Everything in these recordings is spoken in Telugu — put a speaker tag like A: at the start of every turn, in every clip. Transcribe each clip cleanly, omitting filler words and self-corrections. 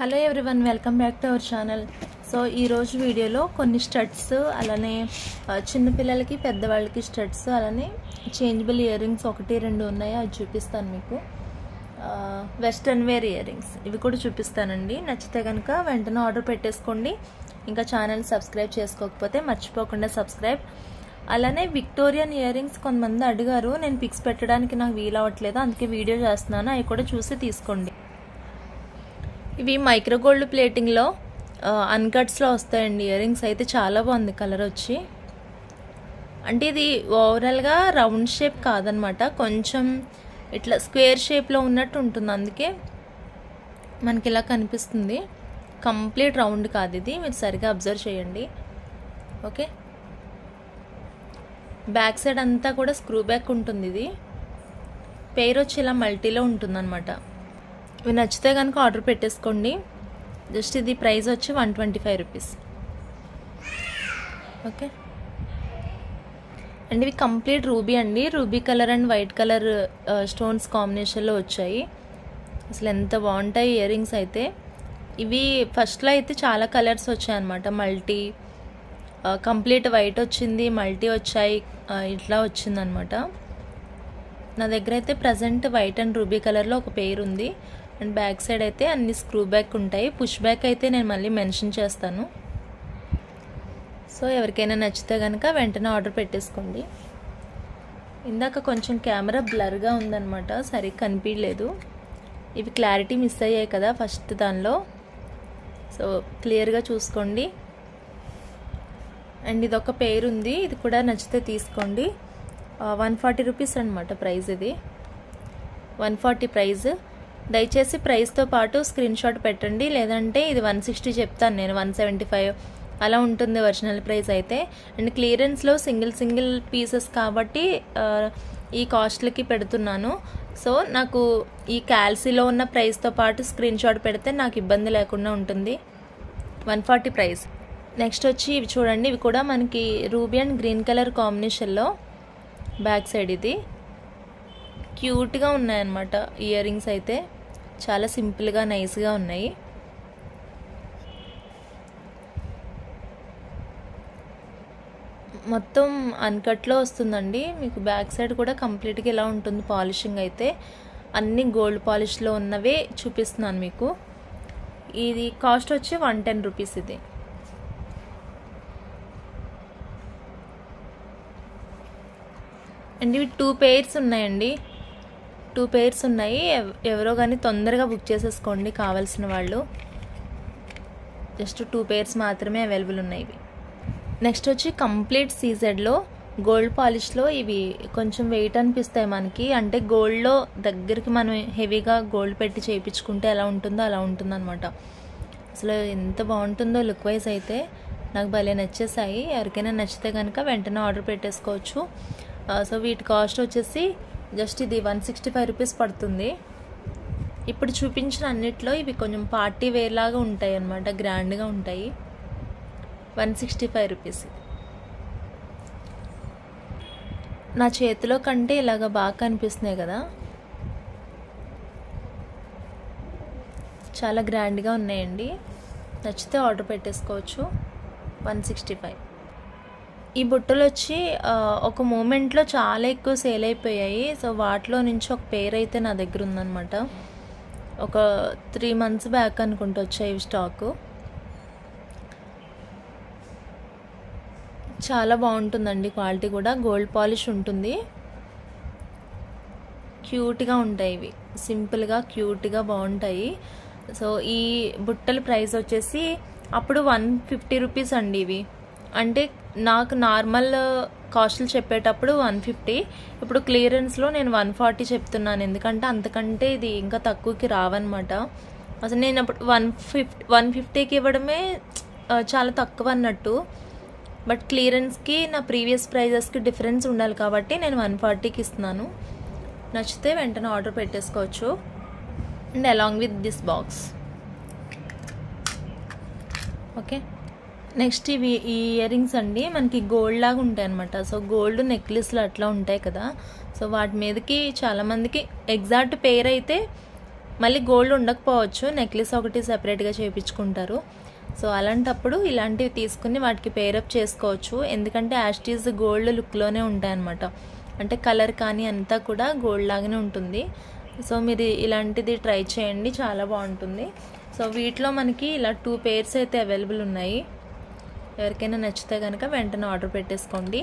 A: Hello everyone, welcome back to our channel. So ఈరోజు వీడియోలో కొన్ని స్టడ్స్, అలానే చిన్నపిల్లలకి పెద్దవాళ్ళకి స్టడ్స్, అలానే చేంజబుల్ ఇయర్ రింగ్స్ 1-2 ఉన్నాయి, అది చూపిస్తాను మీకు. వెస్ట్రన్ వేర్ ఇయర్ రింగ్స్ ఇవి కూడా చూపిస్తానండి. నచ్చితే కనుక వెంటనే ఆర్డర్ పెట్టేసుకోండి. ఇంకా ఛానల్ సబ్స్క్రైబ్ చేసుకోకపోతే మర్చిపోకుండా సబ్స్క్రైబ్. అలానే విక్టోరియన్ ఇయర్ రింగ్స్ కొంతమంది అడిగారు, నేను పిక్స్ పెట్టడానికి నాకు వీలవట్లేదు, అందుకే వీడియో చేస్తున్నాను, అవి కూడా చూసి తీసుకోండి. ఇవి మైక్రో గోల్డ్ ప్లేటింగ్లో అన్కట్స్లో వస్తాయండి ఇయర్ రింగ్స్. అయితే చాలా బాగుంది కలర్ వచ్చి. అంటే ఇది ఓవరాల్గా రౌండ్ షేప్ కాదనమాట, కొంచెం ఇట్లా స్క్వేర్ షేప్లో ఉన్నట్టు ఉంటుంది, అందుకే మనకి ఇలా కనిపిస్తుంది. కంప్లీట్ రౌండ్ కాదు ఇది, మీరు సరిగా అబ్జర్వ్ చేయండి. ఓకే, బ్యాక్ సైడ్ అంతా కూడా స్క్రూ బ్యాక్ ఉంటుంది. ఇది పేరు వచ్చి ఇలా మల్టీలో ఉంటుంది అనమాట. ఇవి నచ్చితే కనుక ఆర్డర్ పెట్టేసుకోండి. జస్ట్ ఇది ప్రైస్ వచ్చి 125 రూపీస్. ఓకే అండ్ ఇవి కంప్లీట్ రూబీ అండి. Ruby colour and white colour stones కాంబినేషన్లో వచ్చాయి. అసలు ఎంత బాగుంటాయి ఇయర్ రింగ్స్ అయితే. ఇవి ఫస్ట్లో అయితే చాలా కలర్స్ వచ్చాయి అనమాట. మల్టీ, కంప్లీట్ వైట్ వచ్చింది, మల్టీ వచ్చాయి, ఇట్లా వచ్చిందనమాట. నా దగ్గర అయితే ప్రజెంట్ వైట్ అండ్ రూబీ కలర్లో ఒక పేరు ఉంది. అండ్ బ్యాక్ సైడ్ అయితే అన్ని స్క్రూ బ్యాక్ ఉంటాయి. పుష్ బ్యాక్ అయితే నేను మళ్ళీ మెన్షన్ చేస్తాను. సో ఎవరికైనా నచ్చితే కనుక వెంటనే ఆర్డర్ పెట్టేసుకోండి. ఇందాక కొంచెం కెమెరా బ్లర్గా ఉందన్నమాట, సరిగ్గా కనిపించలేదు. ఇవి క్లారిటీ మిస్ అయ్యాయి కదా ఫస్ట్ దానిలో, సో క్లియర్గా చూసుకోండి. అండ్ ఇది ఒక పేరు ఉంది, ఇది కూడా నచ్చితే తీసుకోండి. 140 రూపీస్ అనమాట ప్రైస్. ఇది 140 ప్రైస్. దయచేసి ప్రైస్తో పాటు స్క్రీన్ షాట్ పెట్టండి, లేదంటే ఇది 160 చెప్తాను నేను, 175 అలా ఉంటుంది ఒరిజినల్ ప్రైస్ అయితే. అండ్ క్లియరెన్స్లో సింగిల్ పీసెస్ కాబట్టి ఈ కాస్ట్లకి పెడుతున్నాను. సో నాకు ఈ క్యాల్సీలో ఉన్న ప్రైస్తో పాటు స్క్రీన్ షాట్ పెడితే నాకు ఇబ్బంది లేకుండా ఉంటుంది. 140 ప్రైస్. నెక్స్ట్ వచ్చి ఇవి చూడండి, ఇవి కూడా మనకి రూబీ అండ్ గ్రీన్ కలర్ కాంబినేషన్లో బ్యాక్ సైడ్. ఇది క్యూట్గా ఉన్నాయన్నమాట ఇయర్ రింగ్స్ అయితే, చాలా సింపుల్గా నైస్గా ఉన్నాయి. మొత్తం అన్కట్లో వస్తుందండి మీకు. బ్యాక్ సైడ్ కూడా కంప్లీట్గా ఇలా ఉంటుంది పాలిషింగ్ అయితే. అన్ని గోల్డ్ పాలిష్లో ఉన్నవే చూపిస్తున్నాను మీకు. ఇది కాస్ట్ వచ్చి 110 రూపీస్. ఇది అండ్ ఇవి 2 pairs ఉన్నాయండి. 2 pairs ఉన్నాయి. ఎవరో కానీ తొందరగా బుక్ చేసేసుకోండి కావాల్సిన వాళ్ళు. జస్ట్ 2 pairs మాత్రమే అవైలబుల్ ఉన్నాయి ఇవి. నెక్స్ట్ వచ్చి కంప్లీట్ సీజెడ్లో గోల్డ్ పాలిష్లో ఇవి కొంచెం వెయిట్ అనిపిస్తాయి మనకి. అంటే గోల్డ్లో దగ్గరికి మనం హెవీగా గోల్డ్ పెట్టి చేయించుకుంటే ఎలా ఉంటుందో అలా ఉంటుందన్నమాట. అసలు ఎంత బాగుంటుందో లుక్ వైజ్ అయితే. నాకు భలే నచ్చేసాయి. ఎవరికైనా నచ్చితే కనుక వెంటనే ఆర్డర్ పెట్టేసుకోవచ్చు. సో వీటి కాస్ట్ వచ్చేసి జస్ట్ ఇది 165 రూపీస్ పడుతుంది. ఇప్పుడు చూపించిన అన్నిట్లో ఇవి కొంచెం పార్టీ వేర్ లాగా ఉంటాయి అన్నమాట, గ్రాండ్గా ఉంటాయి. 165 రూపీస్. నా చేతిలో కంటే ఇలాగ బాగా కనిపిస్తున్నాయి కదా, చాలా గ్రాండ్గా ఉన్నాయండి. నచ్చితే ఆర్డర్ పెట్టేసుకోవచ్చు. 165. ఈ బుట్టలు వచ్చి ఒక మూమెంట్లో చాలా ఎక్కువ సేల్ అయిపోయాయి. సో వాటిలో నుంచి ఒక పేర్ అయితే నా దగ్గర ఉందన్నమాట. ఒక 3 months బ్యాక్ అనుకుంటూ వచ్చాయి ఇవి స్టాకు. చాలా బాగుంటుందండి క్వాలిటీ కూడా. గోల్డ్ పాలిష్ ఉంటుంది. క్యూట్గా ఉంటాయి ఇవి, సింపుల్గా క్యూట్గా బాగుంటాయి. సో ఈ బుట్టల ప్రైస్ వచ్చేసి అప్పుడు 150 రూపీస్ అండి ఇవి. అంటే నాకు నార్మల్ కాస్ట్లు చెప్పేటప్పుడు 150, ఇప్పుడు క్లియరెన్స్లో నేను 140 చెప్తున్నాను. ఎందుకంటే అంతకంటే ఇది ఇంకా తక్కువకి రావన్నమాట. అసలు నేను అప్పుడు 150కి ఇవ్వడమే చాలా తక్కువ అన్నట్టు. బట్ క్లియరెన్స్కి నా ప్రీవియస్ ప్రైజెస్కి డిఫరెన్స్ ఉండాలి కాబట్టి నేను 140కి ఇస్తున్నాను. నచ్చితే వెంటనే ఆర్డర్ పెట్టేసుకోవచ్చు. And along with this box. Okay, next ఇవి ఈ ఇయర్ రింగ్స్ అండి. మనకి గోల్డ్ లాగా ఉంటాయి అనమాట. సో గోల్డ్ నెక్లెస్లు అట్లా ఉంటాయి కదా, సో వాటి మీదకి చాలామందికి ఎగ్జాక్ట్ పేర్ అయితే మళ్ళీ గోల్డ్ ఉండకపోవచ్చు, నెక్లెస్ ఒకటి సెపరేట్గా చేయించుకుంటారు. సో అలాంటప్పుడు ఇలాంటివి తీసుకుని వాటికి పేరప్ చేసుకోవచ్చు. ఎందుకంటే యాస్టీస్ గోల్డ్ లుక్లోనే ఉంటాయన్నమాట. అంటే కలర్ కానీ అంతా కూడా గోల్డ్ లాగానే ఉంటుంది. సో మీరు ఇలాంటిది ట్రై చేయండి, చాలా బాగుంటుంది. సో వీటిలో మనకి ఇలా 2 pairs అయితే అవైలబుల్ ఉన్నాయి. ఎవరికైనా నచ్చితే కనుక వెంటనే ఆర్డర్ పెట్టేసుకోండి.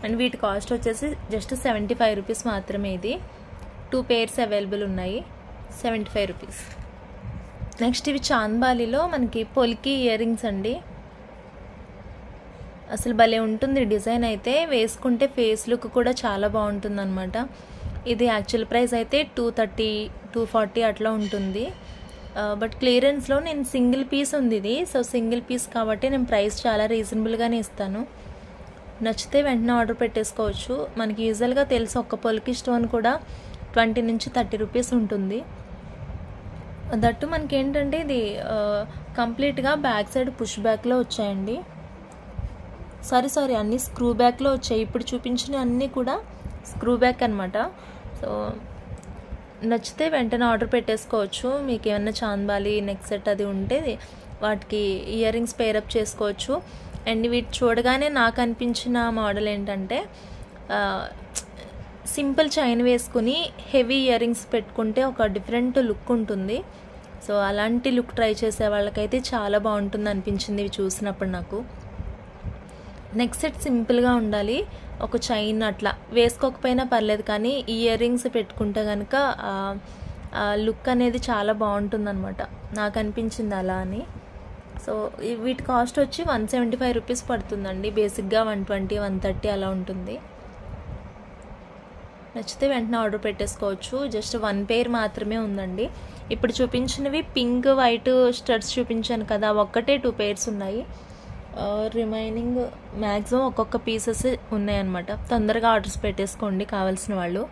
A: అండ్ వీటి కాస్ట్ వచ్చేసి జస్ట్ 75 రూపీస్ మాత్రమే. ఇది 2 pairs అవైలబుల్ ఉన్నాయి, 75 రూపీస్. నెక్స్ట్ ఇవి చాంద్బాలిలో మనకి పొలికి ఇయర్ రింగ్స్ అండి. అసలు భలే ఉంటుంది డిజైన్ అయితే, వేసుకుంటే ఫేస్ లుక్ కూడా చాలా బాగుంటుంది అనమాట. ఇది యాక్చువల్ ప్రైస్ అయితే 230, 240 అట్లా ఉంటుంది. బట్ క్లియరెన్స్లో నేను సింగిల్ పీస్ ఉంది ఇది. సో సింగిల్ పీస్ కాబట్టి నేను ప్రైస్ చాలా రీజనబుల్గానే ఇస్తాను. నచ్చితే వెంటనే ఆర్డర్ పెట్టేసుకోవచ్చు. మనకి యూజువల్గా తెలుసు ఒక్క పొలికి స్టోన్ కూడా 20 నుంచి 30 రూపీస్ ఉంటుంది. దట్టు మనకి ఏంటంటే ఇది కంప్లీట్గా బ్యాక్ సైడ్ పుష్ బ్యాక్లో వచ్చాయండి. సారీ అన్నీ స్క్రూ బ్యాక్లో వచ్చాయి. ఇప్పుడు చూపించిన అన్నీ కూడా స్క్రూ బ్యాక్ అనమాట. సో నచ్చితే వెంటనే ఆర్డర్ పెట్టేసుకోవచ్చు. మీకు ఏమన్నా చాంద్బాలి నెక్ సెట్ అది ఉంటే వాటికి ఇయర్ రింగ్స్ పేరప్ చేసుకోవచ్చు. అండ్ వీటి చూడగానే నాకు అనిపించిన మోడల్ ఏంటంటే సింపుల్ చైన్ వేసుకుని హెవీ ఇయర్ రింగ్స్ పెట్టుకుంటే ఒక డిఫరెంట్ లుక్ ఉంటుంది. సో అలాంటి లుక్ ట్రై చేసే వాళ్ళకైతే చాలా బాగుంటుంది అనిపించింది ఇవి చూసినప్పుడు నాకు. నెక్ సెట్ సింపుల్గా ఉండాలి, ఒక చైన్ అట్లా వేసుకోకపోయినా పర్లేదు, కానీ ఇయర్ రింగ్స్ పెట్టుకుంటే కనుక లుక్ అనేది చాలా బాగుంటుందన్నమాట. నాకు అనిపించింది అలా అని. సో వీటి కాస్ట్ వచ్చి 175 రూపీస్ పడుతుందండి. బేసిక్గా 120, 130 అలా ఉంటుంది. నచ్చితే వెంటనే ఆర్డర్ పెట్టేసుకోవచ్చు. జస్ట్ 1 pair మాత్రమే ఉందండి. ఇప్పుడు చూపించినవి పింక్ వైట్ స్టడ్స్ చూపించాను కదా, ఒక్కటే 2 pairs ఉన్నాయి. రిమైనింగ్ మ్యాక్సిమం ఒక్కొక్క పీసెస్ ఉన్నాయన్నమాట. తొందరగా ఆర్డర్స్ పెట్టేసుకోండి కావాల్సిన వాళ్ళు.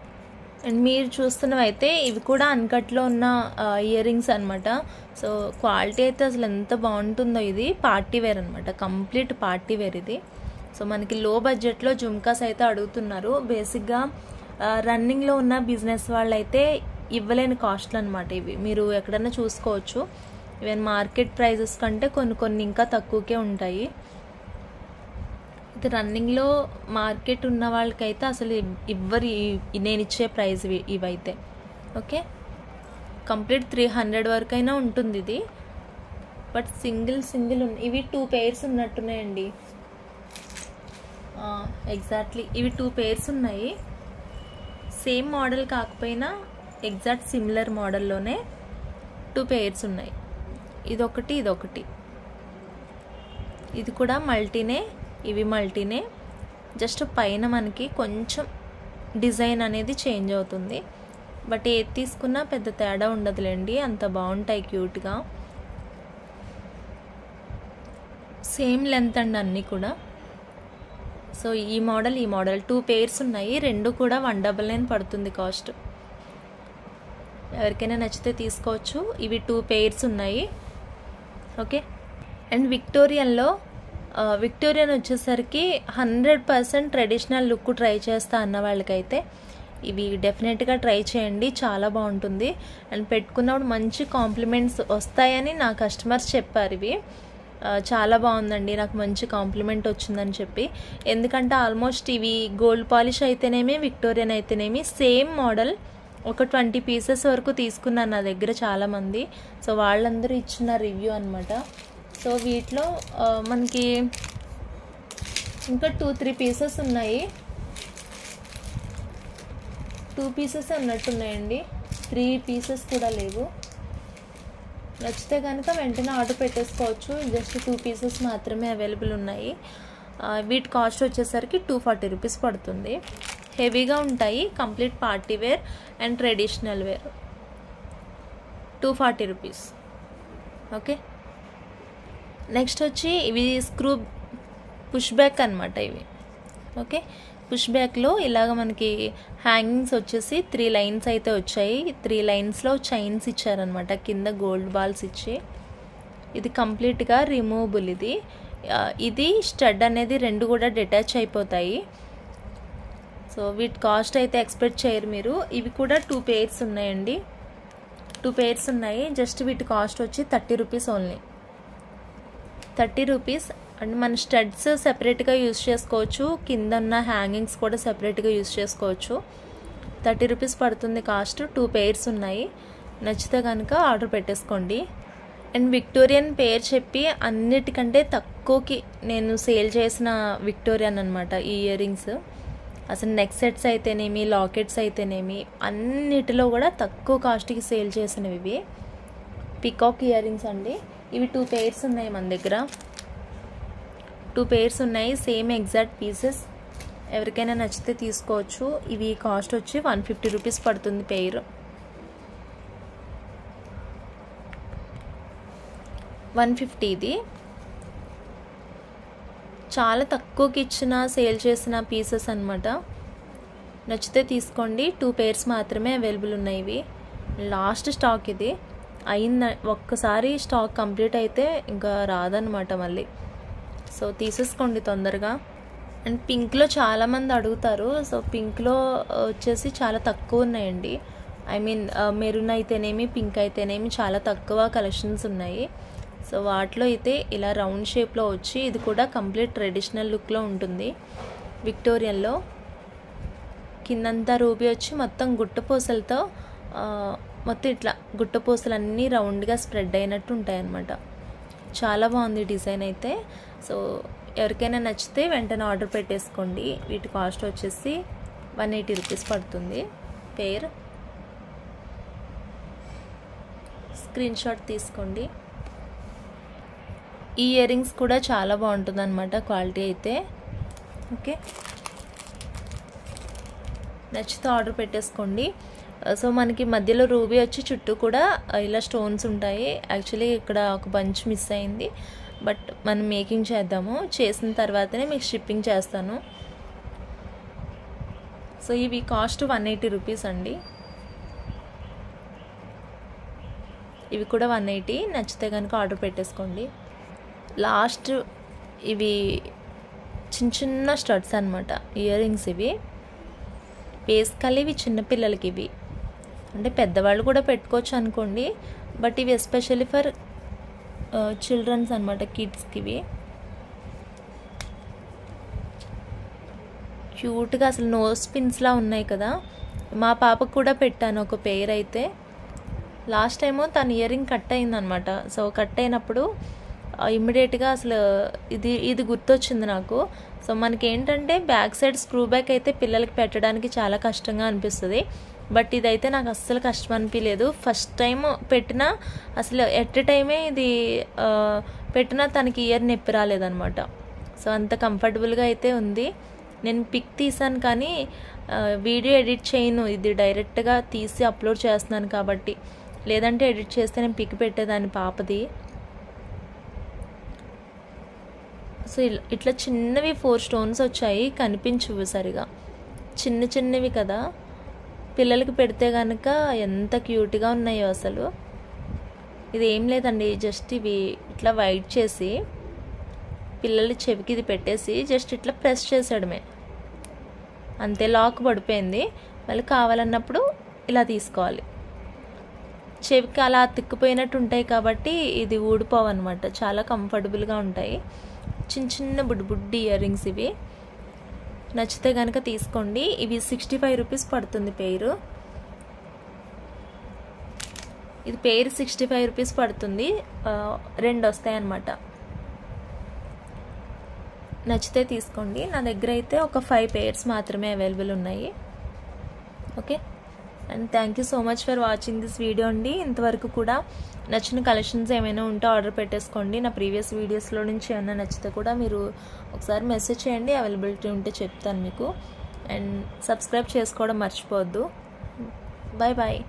A: అండ్ మీరు చూస్తున్నవి అయితే ఇవి కూడా అన్కట్లో ఉన్న ఇయర్ రింగ్స్ అనమాట. సో క్వాలిటీ అయితే అసలు ఎంత బాగుంటుందో. ఇది పార్టీ వేర్ అనమాట, కంప్లీట్ పార్టీ వేర్ ఇది. సో మనకి లో బడ్జెట్లో జుమ్కాస్ అయితే అడుగుతున్నారు. బేసిక్గా రన్నింగ్లో ఉన్న బిజినెస్ వాళ్ళు అయితే ఇవ్వలేని కాస్ట్లు అనమాట ఇవి. మీరు ఎక్కడైనా చూసుకోవచ్చు. ఈవెన్ మార్కెట్ ప్రైజెస్ కంటే కొన్ని ఇంకా తక్కువకే ఉంటాయి. ఇది రన్నింగ్లో మార్కెట్ ఉన్న వాళ్ళకైతే అసలు ఇవ్వరు నేను ఇచ్చే ప్రైస్ ఇవైతే. ఓకే, కంప్లీట్ 300 వరకు అయినా ఉంటుంది ఇది. బట్ సింగిల్ ఇవి 2 pairs ఉన్నట్టున్నాయండి. ఎగ్జాక్ట్లీ ఇవి 2 pairs ఉన్నాయి. సేమ్ మోడల్ కాకపోయినా ఎగ్జాక్ట్ సిమిలర్ మోడల్లోనే 2 pairs ఉన్నాయి. ఇదొకటి ఇదొకటి. ఇది కూడా మల్టీనే, ఇవి మల్టీనే. జస్ట్ పైన మనకి కొంచెం డిజైన్ అనేది చేంజ్ అవుతుంది. బట్ ఏది తీసుకున్నా పెద్ద తేడా ఉండదులేండి, అంత బాగుంటాయి క్యూట్గా. సేమ్ లెంత్ అండి అన్నీ కూడా. సో ఈ మోడల్ 2 pairs ఉన్నాయి. రెండు కూడా 199 పడుతుంది కాస్ట్. ఎవరికైనా నచ్చితే తీసుకోవచ్చు. ఇవి 2 pairs ఉన్నాయి. ఓకే. అండ్ విక్టోరియన్ వచ్చేసరికి 100% ట్రెడిషనల్ లుక్ ట్రై చేస్తా అన్న వాళ్ళకైతే ఇవి డెఫినెట్గా ట్రై చేయండి, చాలా బాగుంటుంది. అండ్ పెట్టుకున్నప్పుడు మంచి కాంప్లిమెంట్స్ వస్తాయని నా కస్టమర్స్ చెప్పారు. ఇవి చాలా బాగుందండి, నాకు మంచి కాంప్లిమెంట్ వచ్చిందని చెప్పి. ఎందుకంటే ఆల్మోస్ట్ ఇవి గోల్డ్ పాలిష్ అయితేనేమి విక్టోరియన్ అయితేనేమి సేమ్ మోడల్ ఒక 20 pieces వరకు తీసుకున్నాను నా దగ్గర చాలామంది. సో వాళ్ళందరూ ఇచ్చిన రివ్యూ అనమాట. సో వీటిలో మనకి ఇంకా 2-3 pieces ఉన్నాయి. 2 pieces ఉన్నట్టున్నాయండి, 3 pieces కూడా లేవు. నచ్చితే కనుక వెంటనే ఆర్డర్ పెట్టేసుకోవచ్చు. జస్ట్ 2 pieces మాత్రమే అవైలబుల్ ఉన్నాయి. వీటి కాస్ట్ వచ్చేసరికి 240 రూపీస్ పడుతుంది. హెవీగా ఉంటాయి, complete party wear and traditional wear. 240 rupees. Okay. Next వచ్చి ఇవి స్క్రూ పుష్ బ్యాక్ అనమాట ఇవి. ఓకే, పుష్ బ్యాక్లో ఇలాగ మనకి హ్యాంగింగ్స్ వచ్చేసి 3 lines అయితే వచ్చాయి. 3 linesలో చైన్స్ ఇచ్చారనమాట, కింద గోల్డ్ బాల్స్ ఇచ్చి. ఇది కంప్లీట్గా రిమూవబుల్. ఇది స్టడ్ అనేది 2 కూడా డిటాచ్ అయిపోతాయి. సో వీటి కాస్ట్ అయితే ఎక్స్పెక్ట్ చేయరు మీరు. ఇవి కూడా 2 pairs ఉన్నాయండి. 2 pairs ఉన్నాయి. జస్ట్ వీటి కాస్ట్ వచ్చి 30 రూపీస్ ఓన్లీ. 30 రూపీస్. అండ్ మన స్టడ్స్ సెపరేట్గా యూజ్ చేసుకోవచ్చు, కింద ఉన్న హ్యాంగింగ్స్ కూడా సెపరేట్గా యూజ్ చేసుకోవచ్చు. 30 రూపీస్ పడుతుంది కాస్ట్. 2 pairs ఉన్నాయి. నచ్చితే కనుక ఆర్డర్ పెట్టేసుకోండి. అండ్ విక్టోరియన్ పేరు చెప్పి అన్నిటికంటే తక్కువకి నేను సేల్ చేసిన విక్టోరియన్ అనమాట ఈ ఇయర్ రింగ్స్. అసలు నెక్ సెట్స్ అయితేనేమి, లాకెట్స్ అయితేనేమి అన్నిటిలో కూడా తక్కువ కాస్ట్కి సేల్ చేసినవి ఇవి. పికాక్ ఇయర్ రింగ్స్ అండి. ఇవి 2 pairs ఉన్నాయి మన దగ్గర. 2 pairs ఉన్నాయి, సేమ్ ఎగ్జాక్ట్ పీసెస్. ఎవరికైనా నచ్చితే తీసుకోవచ్చు. ఇవి కాస్ట్ వచ్చి 150 రూపీస్ పడుతుంది పెయిర్. 150 ఇది. చాలా తక్కువకి ఇచ్చిన సేల్ చేసిన పీసెస్ అనమాట. నచ్చితే తీసుకోండి. 2 pairs మాత్రమే అవైలబుల్ ఉన్నాయి. ఇవి లాస్ట్ స్టాక్. ఇది ఒక్కసారి స్టాక్ కంప్లీట్ అయితే ఇంకా రాదనమాట మళ్ళీ. సో తీసేసుకోండి తొందరగా. అండ్ పింక్లో చాలామంది అడుగుతారు. సో పింక్లో వచ్చేసి చాలా తక్కువ ఉన్నాయండి. ఐ మీన్ మెరూన్ అయితేనేమి, పింక్ అయితేనేమి చాలా తక్కువ కలెక్షన్స్ ఉన్నాయి. సో వాటిలో అయితే ఇలా రౌండ్ షేప్లో వచ్చి ఇది కూడా కంప్లీట్ ట్రెడిషనల్ లుక్లో ఉంటుంది. విక్టోరియన్లో కిందంతా రూబీ వచ్చి మొత్తం గుట్టపూసలతో మొత్తం ఇట్లా గుట్టపూసలు అన్నీ రౌండ్గా స్ప్రెడ్ అయినట్టు ఉంటాయి అన్నమాట. చాలా బాగుంది డిజైన్ అయితే. సో ఎవరికైనా నచ్చితే వెంటనే ఆర్డర్ పెట్టేసుకోండి. వీటి కాస్ట్ వచ్చేసి 180 రూపీస్ పడుతుంది పేర్. స్క్రీన్ షాట్ తీసుకోండి. ఈ ఇయర్ రింగ్స్ కూడా చాలా బాగుంటుంది అనమాట క్వాలిటీ అయితే. ఓకే, నచ్చితే ఆర్డర్ పెట్టేసుకోండి. సో మనకి మధ్యలో రూబీ వచ్చి చుట్టూ కూడా ఇలా స్టోన్స్ ఉంటాయి. యాక్చువల్లీ ఇక్కడ ఒక బంచ్ మిస్ అయింది, బట్ మనం మేకింగ్ చేద్దాము. చేసిన తర్వాతనే మీకు షిప్పింగ్ చేస్తాను. సో ఇవి కాస్ట్ 180 రూపీస్ అండి. ఇవి కూడా 180. నచ్చితే కనుక ఆర్డర్ పెట్టేసుకోండి. లాస్ట్ ఇవి చిన్న చిన్న స్టడ్స్ అనమాట ఇయర్ రింగ్స్. ఇవి బేసికల్లీ ఇవి చిన్నపిల్లలకి. ఇవి అంటే పెద్దవాళ్ళు కూడా పెట్టుకోవచ్చు అనుకోండి, బట్ ఇవి ఎస్పెషల్లీ ఫర్ చిల్డ్రన్స్ అనమాట, కిడ్స్కి. ఇవి క్యూట్గా అసలు నోస్ పిన్స్లా ఉన్నాయి కదా. మా పాపకు కూడా పెట్టాను ఒక పెయిర్ అయితే. లాస్ట్ టైము తన ఇయర్ రింగ్ కట్ అయిందనమాట. సో కట్ అయినప్పుడు ఇమ్మీడియట్గా అసలు ఇది గుర్తొచ్చింది నాకు. సో మనకి ఏంటంటే బ్యాక్ సైడ్ స్క్రూ బ్యాక్ అయితే పిల్లలకి పెట్టడానికి చాలా కష్టంగా అనిపిస్తుంది, బట్ ఇదైతే నాకు అస్సలు కష్టం అనిపించలేదు. ఫస్ట్ టైం పెట్టినా అసలు ఎట్ టైమే ఇది పెట్టినా తనకి ఇయర్ నొప్పి రాలేదనమాట. సో అంత కంఫర్టబుల్గా అయితే ఉంది. నేను పిక్ తీసాను కానీ వీడియో ఎడిట్ చేయను, ఇది డైరెక్ట్గా తీసి అప్లోడ్ చేస్తున్నాను కాబట్టి. లేదంటే ఎడిట్ చేస్తే నేను పిక్ పెట్టేదాన్ని పాపది. సో ఇట్లా చిన్నవి 4 స్టోన్స్ వచ్చాయి, కనిపించవు సరిగా, చిన్న చిన్నవి కదా. పిల్లలకి పెడితే కనుక ఎంత క్యూట్గా ఉన్నాయో అసలు. ఇది ఏం లేదండి, జస్ట్ ఇవి ఇట్లా వైట్ చేసి పిల్లల చెవికి ఇది పెట్టేసి జస్ట్ ఇట్లా ప్రెస్ చేసేయడమే అంతే. లాక్ పడిపోయింది. మళ్ళీ కావాలన్నప్పుడు ఇలా తీసుకోవాలి. చెవికి అలా తిక్కుపోయినట్టు ఉంటాయి కాబట్టి ఇది ఊడిపోవన్నమాట. చాలా కంఫర్టబుల్గా ఉంటాయి. చిన్న చిన్న బుడ్డి ఇయర్ రింగ్స్ ఇవి. నచ్చితే కనుక తీసుకోండి. ఇవి 65 రూపీస్ పడుతుంది పెయిర్. ఇది పెయిర్ 65 రూపీస్ పడుతుంది. 2 వస్తాయి అన్నమాట. నచ్చితే తీసుకోండి. నా దగ్గర అయితే ఒక 5 pairs మాత్రమే అవైలబుల్ ఉన్నాయి. Okay, and thank you so much for watching this video అండి. ఇంతవరకు కూడా నచ్చిన కలెక్షన్స్ ఏమైనా ఉంటే ఆర్డర్ పెట్టేసుకోండి. నా ప్రీవియస్ వీడియోస్లో నుంచి ఏమైనా నచ్చితే కూడా మీరు ఒకసారి మెసేజ్ చేయండి, అవైలబిలిటీ ఉంటే చెప్తాను మీకు. అండ్ సబ్స్క్రైబ్ చేసుకోవడం మర్చిపోవద్దు. Bye bye.